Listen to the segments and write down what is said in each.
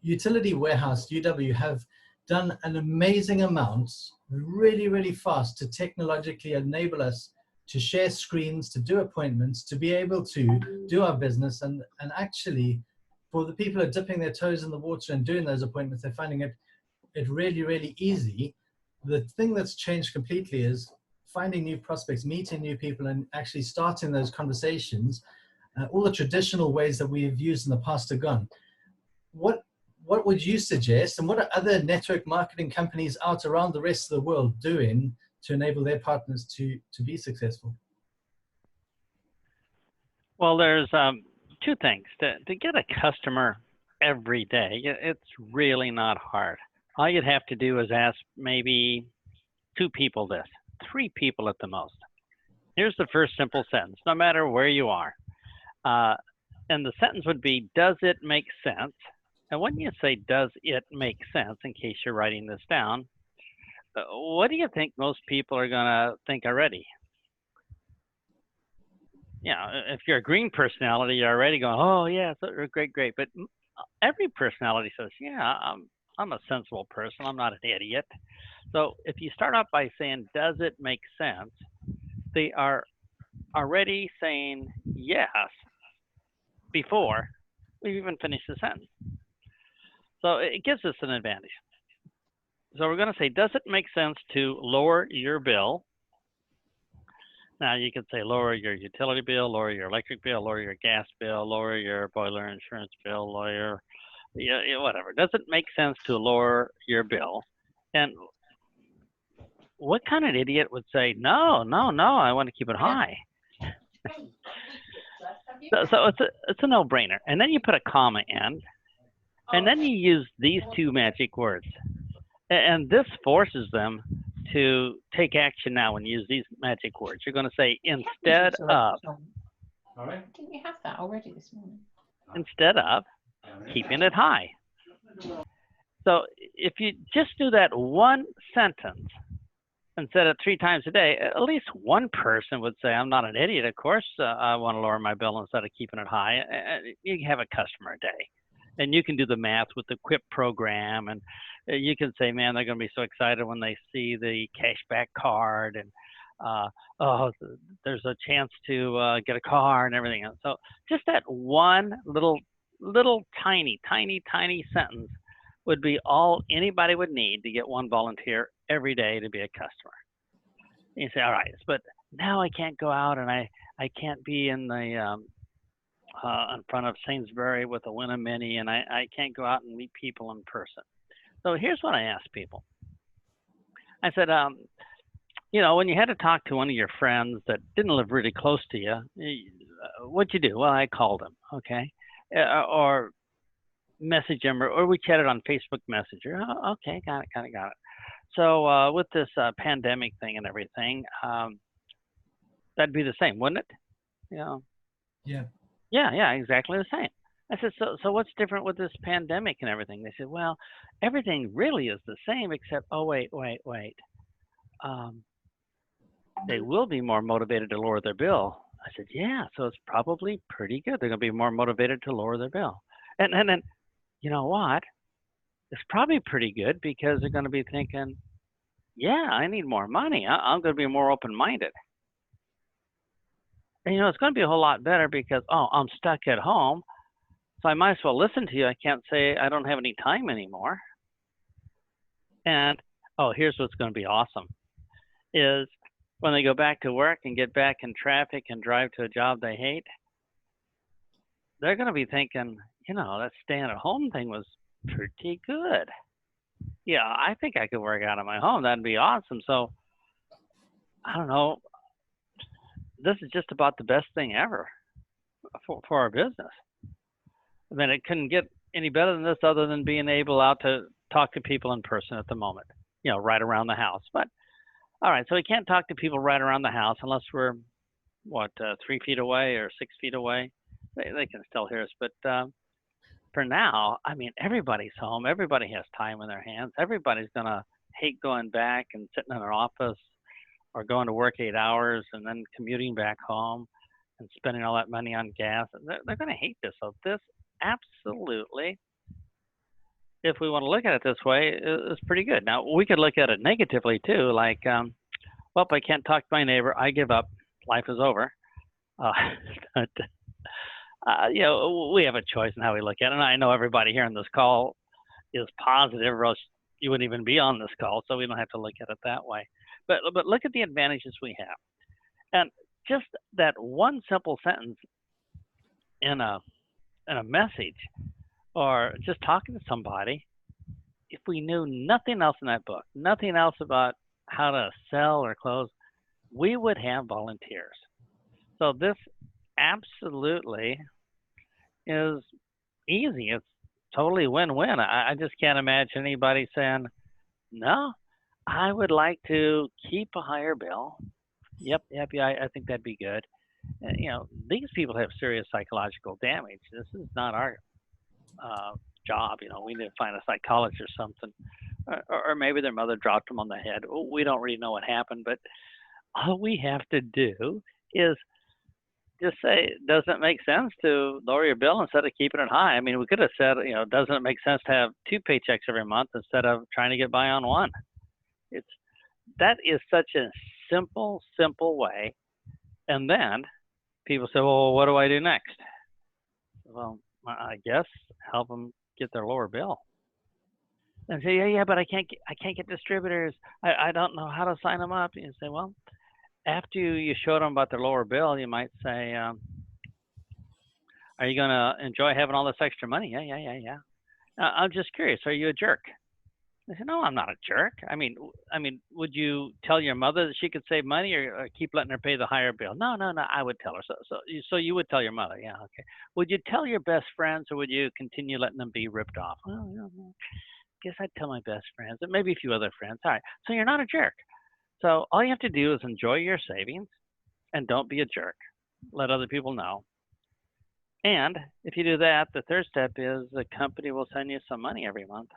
Utility Warehouse, UW, have done an amazing amount, really, really fast, to technologically enable us to share screens, to do appointments, to be able to do our business. And actually, for the people who are dipping their toes in the water and doing those appointments, they're finding it really, really easy. The thing that's changed completely is finding new prospects, meeting new people, and actually starting those conversations. All the traditional ways that we've used in the past are gone. What would you suggest, and what are other network marketing companies out around the rest of the world doing to enable their partners to be successful? Well, there's two things. To get a customer every day, it's really not hard. All you'd have to do is ask maybe 2 people this, 3 people at the most. Here's the first simple sentence, no matter where you are. And the sentence would be, does it make sense? And when you say, does it make sense, in case you're writing this down, what do you think most people are going to think already? If you're a green personality, you're already going, oh, yeah, great, great. But every personality says, yeah, I'm a sensible person. I'm not an idiot. So if you start off by saying, does it make sense? They are already saying yes before we've even finished the sentence. So it gives us an advantage. So we're going to say, does it make sense to lower your bill? Now you could say lower your utility bill, lower your electric bill, lower your gas bill, lower your boiler insurance bill, lower, whatever. Does it make sense to lower your bill? And what kind of idiot would say, no, I want to keep it high? So it's a no-brainer. And then you put a comma in, and then you use these 2 magic words. And this forces them to take action now and use these magic words. You're going to say, instead of. All right. Didn't you have that already this morning? Instead of keeping it high. So if you just do that one sentence and said it 3 times a day, at least one person would say, I'm not an idiot. Of course, I want to lower my bill instead of keeping it high. You have a customer a day. And you can do the math with the Quip program, and you can say, man, they're going to be so excited when they see the cashback card, and oh, there's a chance to get a car and everything else. So just that one little tiny sentence would be all anybody would need to get one volunteer every day to be a customer. And you say, all right, but now I can't go out, and I can't be in the in front of Sainsbury with a Winna Mini, and I can't go out and meet people in person. So here's what I asked people. I said, when you had to talk to one of your friends that didn't live really close to you, what'd you do? Well, I called him, okay? Or message him, or we chatted on Facebook Messenger. Oh, okay, got it. So with this pandemic thing and everything, that'd be the same, wouldn't it? Yeah. Yeah, exactly the same. I said, so what's different with this pandemic and everything? They said, well, everything really is the same except, oh, wait. They will be more motivated to lower their bill. I said, yeah, so it's probably pretty good. They're going to be more motivated to lower their bill. And then, you know what? It's probably pretty good because they're going to be thinking, yeah, I need more money. I'm going to be more open-minded. And, it's going to be a whole lot better because, I'm stuck at home, so I might as well listen to you. I can't say I don't have any time anymore. And, here's what's going to be awesome, is when they go back to work and get back in traffic and drive to a job they hate, they're going to be thinking, that staying at home thing was pretty good. Yeah, I think I could work out of my home. That'd be awesome. So, I don't know. This is just about the best thing ever for our business. I mean, it couldn't get any better than this other than being able out to talk to people in person at the moment, right around the house. But, all right, so we can't talk to people right around the house unless we're, 3 feet away or 6 feet away. They can still hear us. But for now, I mean, everybody's home. Everybody has time in their hands. Everybody's going to hate going back and sitting in their office or going to work 8 hours and then commuting back home and spending all that money on gas. They're going to hate this. So this absolutely if we want to look at it this way, it's pretty good. Now, we could look at it negatively too, like, well, I can't talk to my neighbor. I give up. Life is over. But, you know, we have a choice in how we look at it. And I know everybody here on this call is positive, or else you wouldn't even be on this call. So we don't have to look at it that way. But look at the advantages we have. And just that one simple sentence in a message, or just talking to somebody, if we knew nothing else in that book, nothing else about how to sell or close, we would have volunteers. So this absolutely is easy. It's totally win-win. I just can't imagine anybody saying, no, I would like to keep a higher bill. Yep, yeah, I think that'd be good. You know, these people have serious psychological damage. This is not our job. You know, we need to find a psychologist or something, or maybe their mother dropped them on the head. We don't really know what happened, but all we have to do is just say, does it make sense to lower your bill instead of keeping it high? I mean, we could have said, you know, doesn't it make sense to have 2 paychecks every month instead of trying to get by on one? That is such a simple way. And then people say, well, what do I do next? Well, I guess help them get their lower bill. And say, yeah, but I can't get distributors. I don't know how to sign them up. And you say, well, after you show them about their lower bill, you might say, are you going to enjoy having all this extra money? Yeah. I'm just curious. Are you a jerk? I said, no, I'm not a jerk. I mean, would you tell your mother that she could save money, or keep letting her pay the higher bill? No, I would tell her. So you would tell your mother. Yeah, okay. Would you tell your best friends, or would you continue letting them be ripped off? Well, guess I'd tell my best friends, and maybe a few other friends. All right. So you're not a jerk. So all you have to do is enjoy your savings and don't be a jerk. Let other people know. And if you do that, the third step is the company will send you some money every month.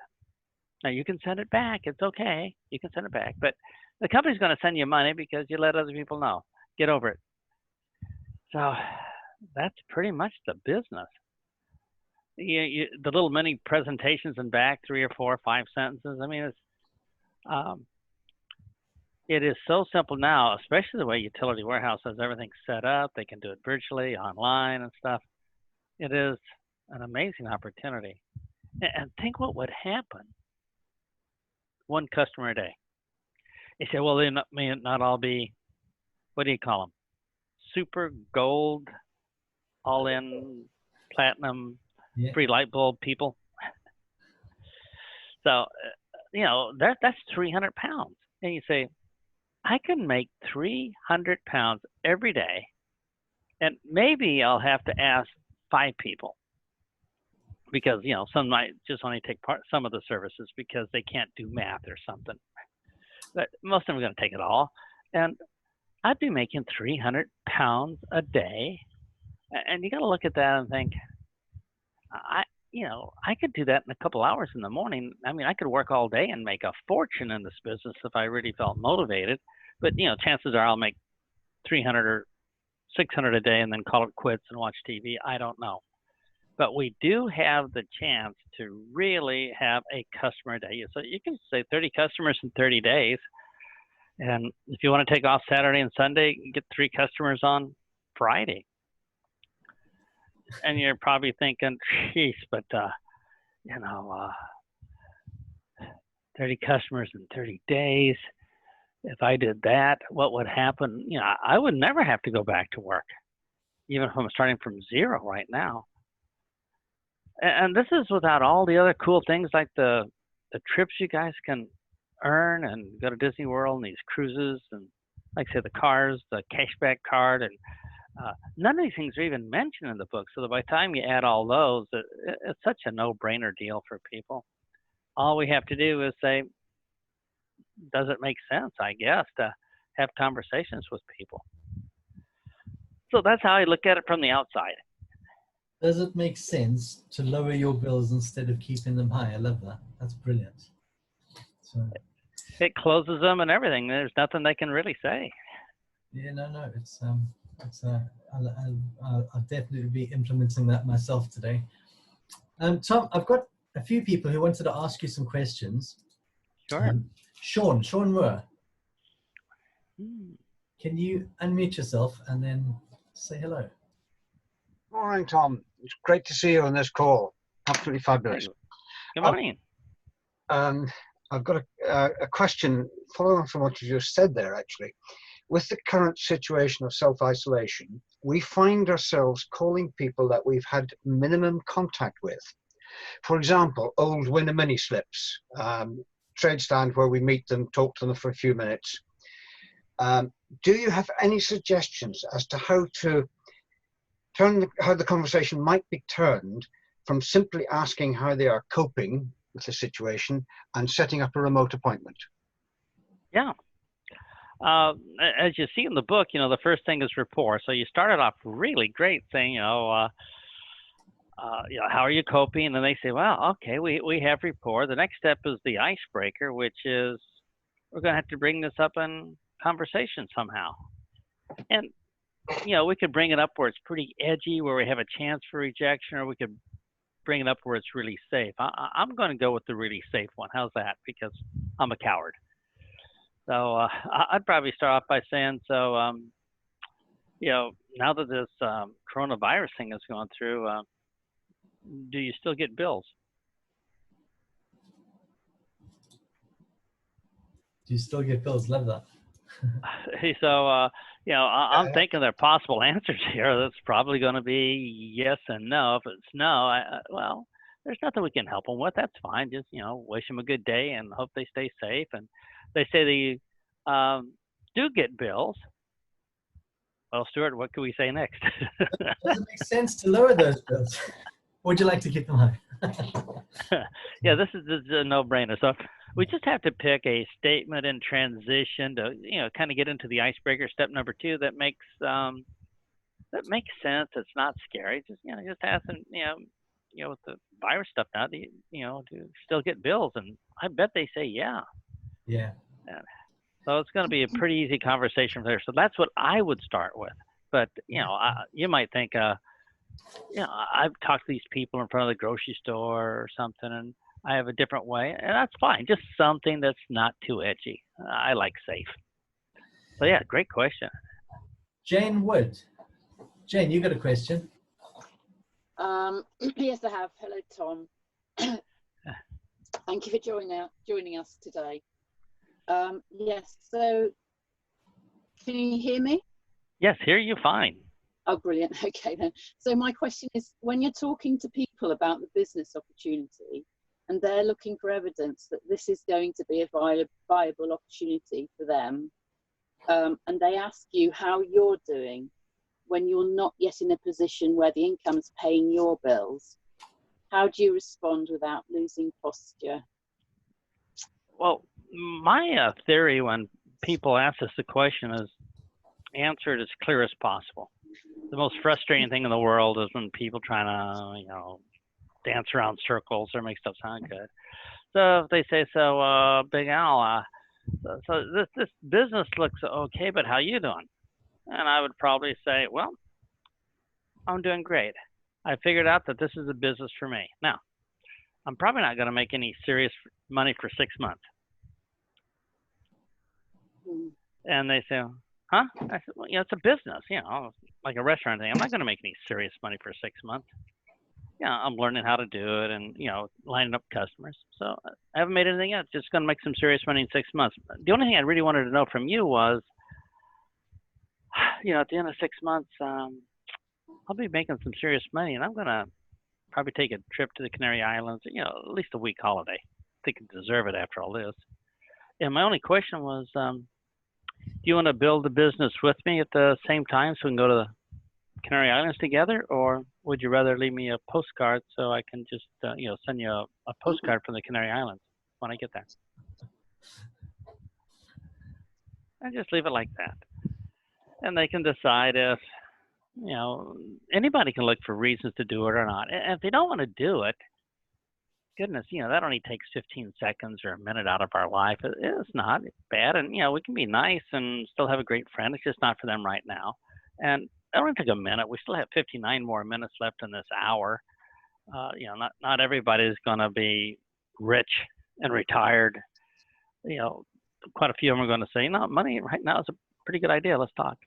Now you can send it back. It's okay. You can send it back. But the company's going to send you money because you let other people know. Get over it. So that's pretty much the business. The little mini presentations in back, 3 or 4 or 5 sentences. I mean, it is so simple now, especially the way Utility Warehouse has everything set up. They can do it virtually, online and stuff. It is an amazing opportunity. And think what would happen. 1 customer a day. You say, well, they may not all be, what do you call them? Super gold, all in platinum, free light bulb people. So, you know, that's 300 pounds. And you say, I can make 300 pounds every day, and maybe I'll have to ask 5 people, because, you know, some might just only take some of the services because they can't do math or something. But most of them are going to take it all. And I'd be making 300 pounds a day. And you got to look at that and think, I could do that in a couple hours in the morning. I mean, I could work all day and make a fortune in this business if I really felt motivated. But, you know, chances are I'll make 300 or 600 a day and then call it quits and watch TV. I don't know. But we do have the chance to really have a customer a day. So you can say 30 customers in 30 days. And if you want to take off Saturday and Sunday, get 3 customers on Friday. And you're probably thinking, geez, but, 30 customers in 30 days. If I did that, what would happen? You know, I would never have to go back to work, even if I'm starting from 0 right now. And this is without all the other cool things like the trips you guys can earn and go to Disney World and these cruises and, like I say, the cars, the cashback card, and none of these things are even mentioned in the book. So that by the time you add all those, it's such a no-brainer deal for people. All we have to do is say, does it make sense, I guess, to have conversations with people? So that's how I look at it from the outside. Does it make sense to lower your bills instead of keeping them high? I love that. That's brilliant. So it closes them and everything. There's nothing they can really say. Yeah, no. I'll definitely be implementing that myself today. Tom, I've got a few people who wanted to ask you some questions. Sure. Sean Moore, Hmm. can you unmute yourself and then say hello? Morning, Tom. It's great to see you on this call. Absolutely fabulous. Good morning. I've got a question following on from what you just said there, actually. With the current situation of self-isolation, we find ourselves calling people that we've had minimum contact with. For example, old winner mini slips, trade stand where we meet them, talk to them for a few minutes. Do you have any suggestions as to how to how the conversation might be turned from simply asking how they are coping with the situation and setting up a remote appointment? Yeah. As you see in the book, the first thing is rapport. So you started off really great saying, how are you coping? And then they say, well, okay, we have rapport. The next step is the icebreaker, which is we're going to have to bring this up in conversation somehow. And, we could bring it up where it's pretty edgy, where we have a chance for rejection, or we could bring it up where it's really safe. I'm going to go with the really safe one. How's that? Because I'm a coward. So I'd probably start off by saying, now that this coronavirus thing is going through, do you still get bills? Do you still get bills? Love that. So, I'm thinking there are possible answers here. That's probably going to be yes and no. If it's no, well, there's nothing we can help them with. That's fine. Just, wish them a good day and hope they stay safe. And they say they do get bills. Well, Stuart, what can we say next? Does it make sense to lower those bills? Would you like to keep them high? Yeah, this is a no-brainer. So we just have to pick a statement in transition to, kind of get into the icebreaker. Step number 2 that makes sense. It's not scary. Just ask them, with the virus stuff now, do you still get bills? And I bet they say yeah. Yeah. So it's going to be a pretty easy conversation there. So that's what I would start with. But you might think, I've talked to these people in front of the grocery store or something, and I have a different way, and that's fine. Just something that's not too edgy. I like safe. So yeah, great question. Jane Wood. Jane, you got a question? Yes, I have. Hello, Tom. Thank you for joining us today. Yes, so can you hear me? Yes, hear you fine. Oh, brilliant. Okay, then. So my question is, when you're talking to people about the business opportunity and they're looking for evidence that this is going to be a viable opportunity for them, and they ask you how you're doing when you're not yet in a position where the income's paying your bills, how do you respond without losing posture? Well, my theory when people ask us the question is answer it as clear as possible. The most frustrating thing in the world is when people try to, dance around circles or make stuff sound good. So if they say, Big Al, so this business looks okay, but how you doing? And I would probably say, well, I'm doing great. I figured out that this is a business for me. Now, I'm probably not going to make any serious money for 6 months. And they say, huh? I said, well, it's a business, like a restaurant thing. I'm not going to make any serious money for 6 months. I'm learning how to do it and, lining up customers. So I haven't made anything yet. Just going to make some serious money in 6 months. The only thing I really wanted to know from you was, at the end of 6 months, I'll be making some serious money, and I'm going to probably take a trip to the Canary Islands, at least a week holiday. I think I deserve it after all this. And my only question was, do you want to build the business with me at the same time so we can go to the Canary Islands together, or would you rather leave me a postcard so I can just, send you a postcard from the Canary Islands when I get there? And just leave it like that. And they can decide if, anybody can look for reasons to do it or not. And if they don't want to do it, goodness, that only takes 15 seconds or a minute out of our life. It's not bad. And, we can be nice and still have a great friend. It's just not for them right now. And it only took a minute. We still have 59 more minutes left in this hour. You know, not everybody's going to be rich and retired. You know, quite a few of them are going to say, no, money right now is a pretty good idea. Let's talk.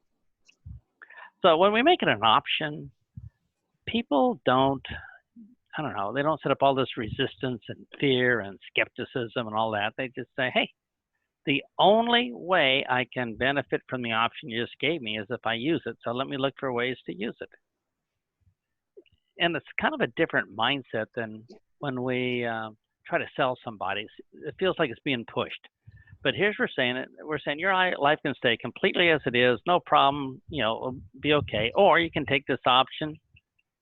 So when we make it an option, people don't, I don't know, they don't set up all this resistance and fear and skepticism and all that. They just say, hey, the only way I can benefit from the option you just gave me is if I use it. So let me look for ways to use it. And it's kind of a different mindset than when we try to sell somebody. It feels like it's being pushed. But here's we're saying your life can stay completely as it is, no problem, you know, it'll be okay. Or you can take this option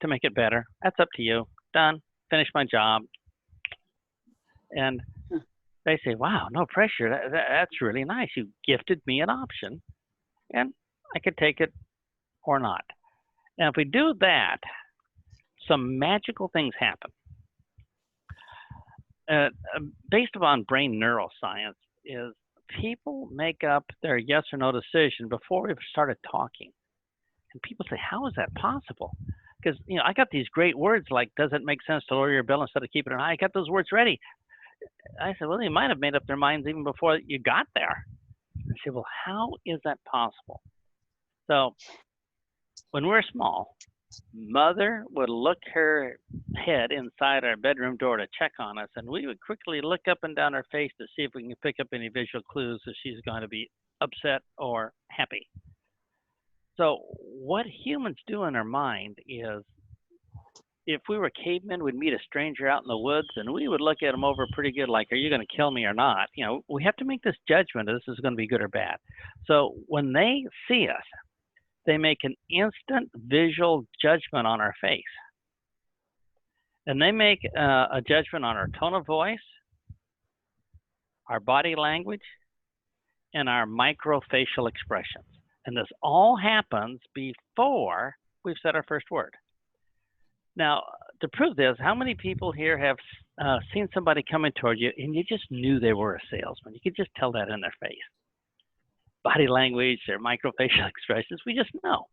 to make it better. That's up to you. Done. Finish my job. And they say, wow, no pressure. That's really nice. You gifted me an option, and I could take it or not. And if we do that, some magical things happen. Based upon brain neuroscience, is people make up their yes or no decision before we've started talking. And people say, how is that possible? Because, you know, I got these great words like, does it make sense to lower your bill instead of keeping it high? I got those words ready. I said, well, they might have made up their minds even before you got there. I said, well, how is that possible? So when we're small, Mother would look her head inside our bedroom door to check on us, and we would quickly look up and down her face to see if we can pick up any visual clues if she's going to be upset or happy. So what humans do in our mind is, if we were cavemen, we'd meet a stranger out in the woods, and we would look at them over pretty good, like, are you going to kill me or not? You know, we have to make this judgment, this is going to be good or bad. So when they see us, they make an instant visual judgment on our face. And they make a judgment on our tone of voice, our body language, and our microfacial expressions. And this all happens before we've said our first word. Now, to prove this, how many people here have seen somebody coming toward you and you just knew they were a salesman? You could just tell that in their face. Body language, their microfacial expressions, we just know.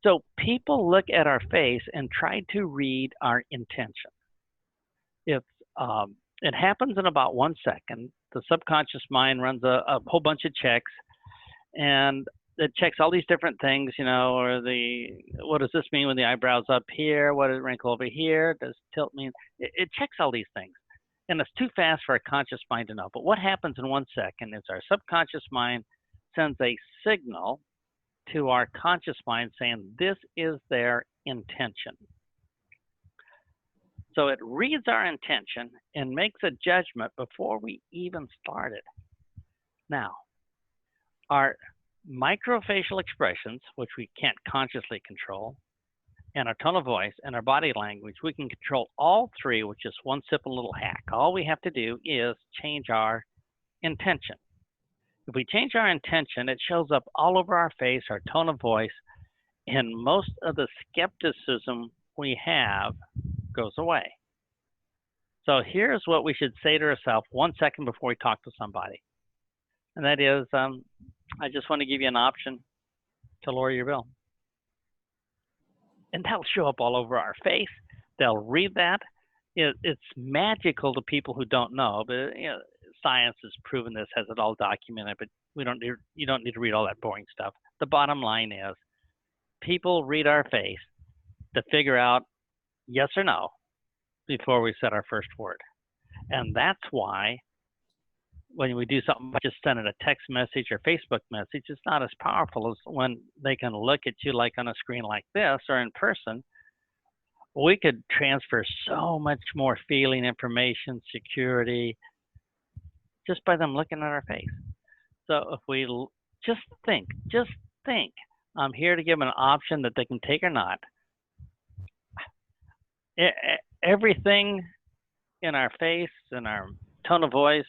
So people look at our face and try to read our intention. If it happens in about 1 second, the subconscious mind runs a whole bunch of checks, and it checks all these different things, you know, or what does this mean when the eyebrow's up here? What does wrinkle over here? Does tilt mean? It checks all these things. And it's too fast for our conscious mind to know. But what happens in 1 second is our subconscious mind sends a signal to our conscious mind saying this is their intention. So it reads our intention and makes a judgment before we even started. Now, our microfacial expressions, which we can't consciously control, and our tone of voice and our body language, we can control all three with just one simple little hack. All we have to do is change our intention. If we change our intention, it shows up all over our face, our tone of voice, and most of the skepticism we have goes away. So here's what we should say to ourselves 1 second before we talk to somebody. And that is, I just want to give you an option to lower your bill. And that'll show up all over our face. They'll read that. It's magical to people who don't know, but you know, science has proven this, has it all documented, but you don't need to read all that boring stuff. The bottom line is, people read our face to figure out yes or no before we said our first word. And that's why when we do something like just sending a text message or Facebook message, it's not as powerful as when they can look at you like on a screen like this or in person. We could transfer so much more feeling, information, security, just by them looking at our face. So if we just think, I'm here to give them an option that they can take or not. Everything in our face and our tone of voice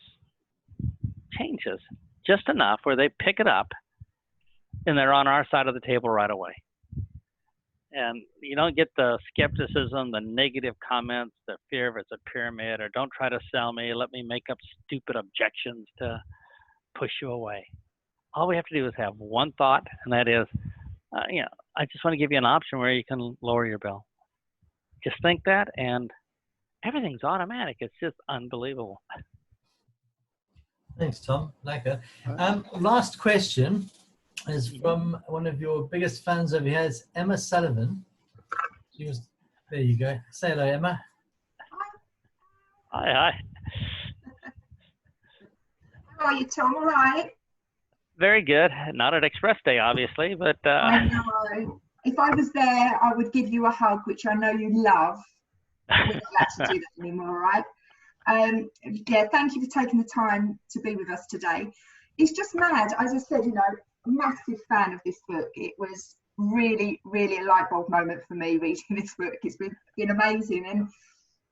changes just enough where they pick it up and they're on our side of the table right away. And you don't get the skepticism, the negative comments, the fear of it's a pyramid, or don't try to sell me, let me make up stupid objections to push you away. All we have to do is have one thought, and that is, I just want to give you an option where you can lower your bill. just think that, and everything's automatic. It's just unbelievable. Thanks, Tom. Like that. Last question is from one of your biggest fans over here. It's Emma Sullivan. There you go. Say hello, Emma. Hi. How are you, Tom? All right? Very good. Not at Express Day, obviously, but I know. If I was there, I would give you a hug, which I know you love. We're not allowed to do that anymore, all right? Yeah, thank you for taking the time to be with us today. It's just mad. As I said, you know, massive fan of this book. It was really, really a light bulb moment for me reading this book. It's been amazing. And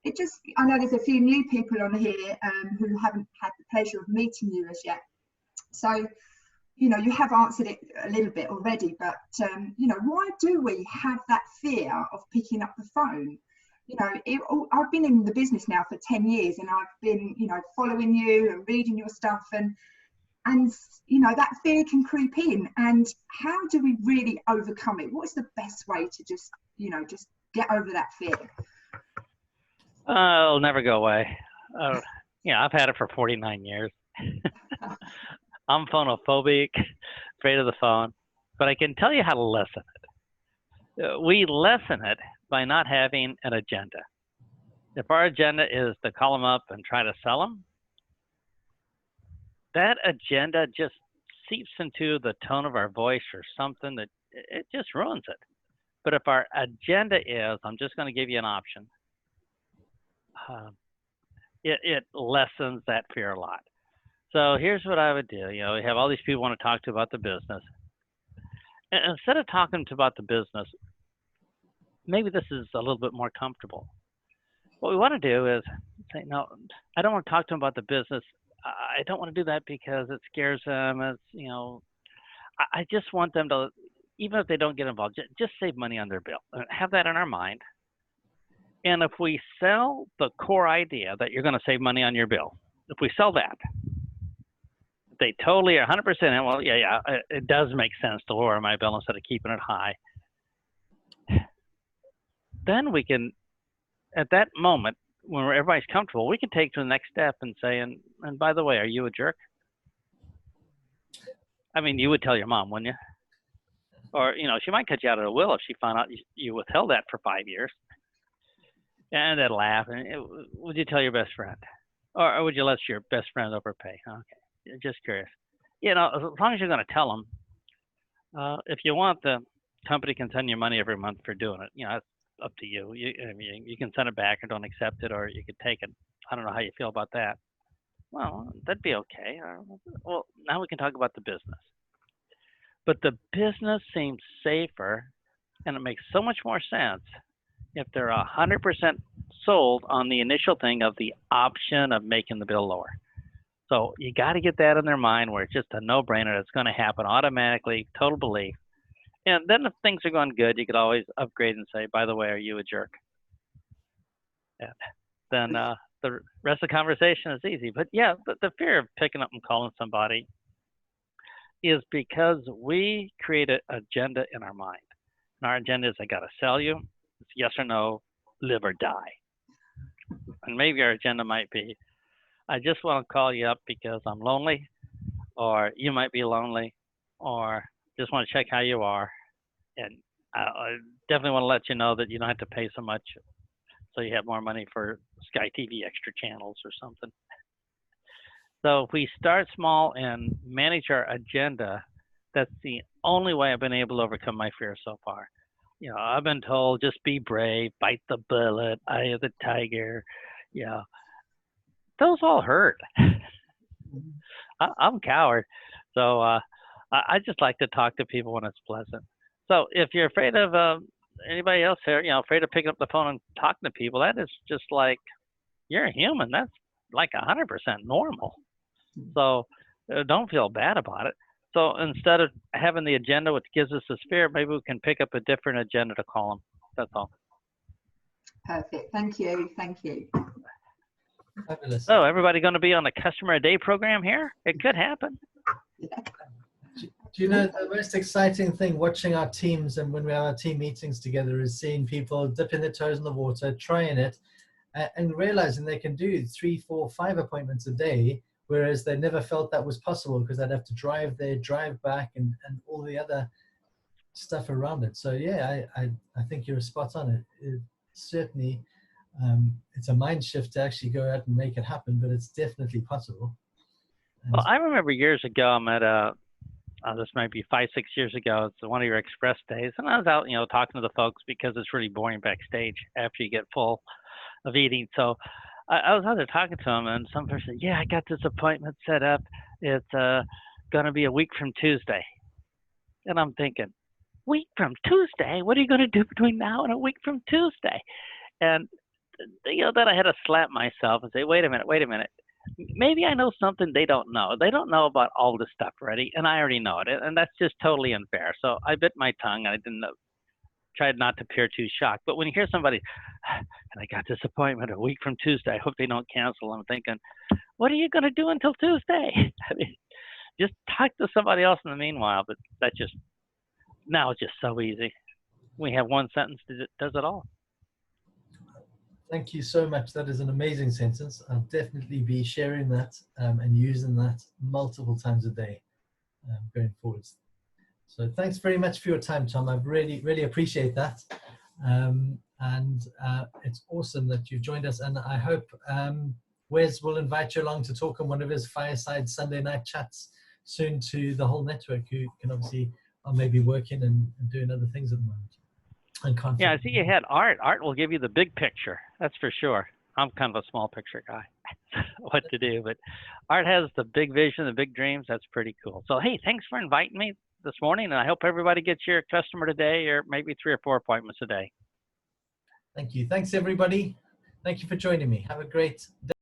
it just, I know there's a few new people on here who haven't had the pleasure of meeting you as yet. So, you know, you have answered it a little bit already, but, you know, why do we have that fear of picking up the phone? You know, I've been in the business now for 10 years and I've been, you know, following you and reading your stuff and you know, that fear can creep in. And how do we really overcome it? What is the best way to just, you know, just get over that fear? It'll never go away. Yeah, I've had it for 49 years. I'm phonophobic, afraid of the phone, but I can tell you how to lessen it. We lessen it by not having an agenda. If our agenda is to call them up and try to sell them, that agenda just seeps into the tone of our voice or something that it just ruins it. But if our agenda is, I'm just going to give you an option, it lessens that fear a lot. So here's what I would do. You know, we have all these people want to talk to about the business. And instead of talking to about the business, maybe this is a little bit more comfortable. What we want to do is say, no, I don't want to talk to them about the business. I don't want to do that because it scares them. It's, you know, I just want them to, even if they don't get involved, just save money on their bill. Have that in our mind. And if we sell the core idea that you're going to save money on your bill, if we sell that, they totally are 100% in, well, yeah, it does make sense to lower my bill instead of keeping it high. Then we can, at that moment, when everybody's comfortable, we can take to the next step and say, and by the way, are you a jerk? I mean, you would tell your mom, wouldn't you? Or, you know, she might cut you out of the will if she found out you withheld that for 5 years. And they'd laugh. And would you tell your best friend? Or would you let your best friend overpay? Okay, just curious. You know, as long as you're going to tell them, if you want, the company can send you money every month for doing it. You know, that's up to you. You can send it back or don't accept it, or you could take it. I don't know how you feel about that. Well, that'd be okay. Well, now we can talk about the business. But the business seems safer, and it makes so much more sense if they're 100% sold on the initial thing of the option of making the bill lower. So you got to get that in their mind where it's just a no-brainer. It's going to happen automatically, total belief. And then if things are going good, you could always upgrade and say, by the way, are you a jerk? And then the rest of the conversation is easy. But yeah, the fear of picking up and calling somebody is because we create an agenda in our mind. And our agenda is, I got to sell you. It's yes or no, live or die. And maybe our agenda might be, I just want to call you up because I'm lonely, or you might be lonely, or just want to check how you are. And I definitely want to let you know that you don't have to pay so much so you have more money for Sky TV extra channels or something. So if we start small and manage our agenda, that's the only way I've been able to overcome my fear so far. You know, I've been told just be brave, bite the bullet, eye of the tiger. You know, those all hurt. I'm a coward. So I just like to talk to people when it's pleasant. So if you're afraid of anybody else here, you know, afraid of picking up the phone and talking to people, that is just like, you're a human. That's like 100% normal. So don't feel bad about it. So instead of having the agenda which gives us this fear, maybe we can pick up a different agenda to call them. That's all. Perfect. Thank you. Thank you. Fabulous. So everybody going to be on the customer a day program here? It could happen. Yeah. Do you know the most exciting thing watching our teams and when we have our team meetings together is seeing people dipping their toes in the water, trying it, and realizing they can do 3, 4, 5 appointments a day, whereas they never felt that was possible because they'd have to drive there, drive back, and all the other stuff around it. So yeah, I think you're spot on. It certainly, it's a mind shift to actually go out and make it happen, but it's definitely possible. Well, I remember years ago, I'm at this might be 5, 6 years ago. It's one of your express days, and I was out, talking to the folks because it's really boring backstage after you get full of eating. So I was out there talking to them, and some person said, "Yeah, I got this appointment set up. It's going to be a week from Tuesday." And I'm thinking, week from Tuesday? What are you going to do between now and a week from Tuesday? And then I had to slap myself and say, wait a minute. Maybe I know something they don't know. They don't know about all this stuff already, and I already know it, and that's just totally unfair. So I bit my tongue. I didn't tried not to appear too shocked. But when you hear somebody, and I got this appointment a week from Tuesday, I hope they don't cancel. I'm thinking, what are you going to do until Tuesday? I mean, just talk to somebody else in the meanwhile. But now it's just so easy. We have one sentence that does it all. Thank you so much. That is an amazing sentence. I'll definitely be sharing that and using that multiple times a day going forwards. So thanks very much for your time, Tom. I really, really appreciate that. And it's awesome that you've joined us. And I hope Wes will invite you along to talk on one of his fireside Sunday night chats soon to the whole network, who can obviously are maybe working and doing other things at the moment. Yeah, I see you had Art. Art will give you the big picture. That's for sure. I'm kind of a small picture guy, what to do. But Art has the big vision, the big dreams. That's pretty cool. So, hey, thanks for inviting me this morning. And I hope everybody gets your customer today, or maybe 3 or 4 appointments a day. Thank you. Thanks, everybody. Thank you for joining me. Have a great day.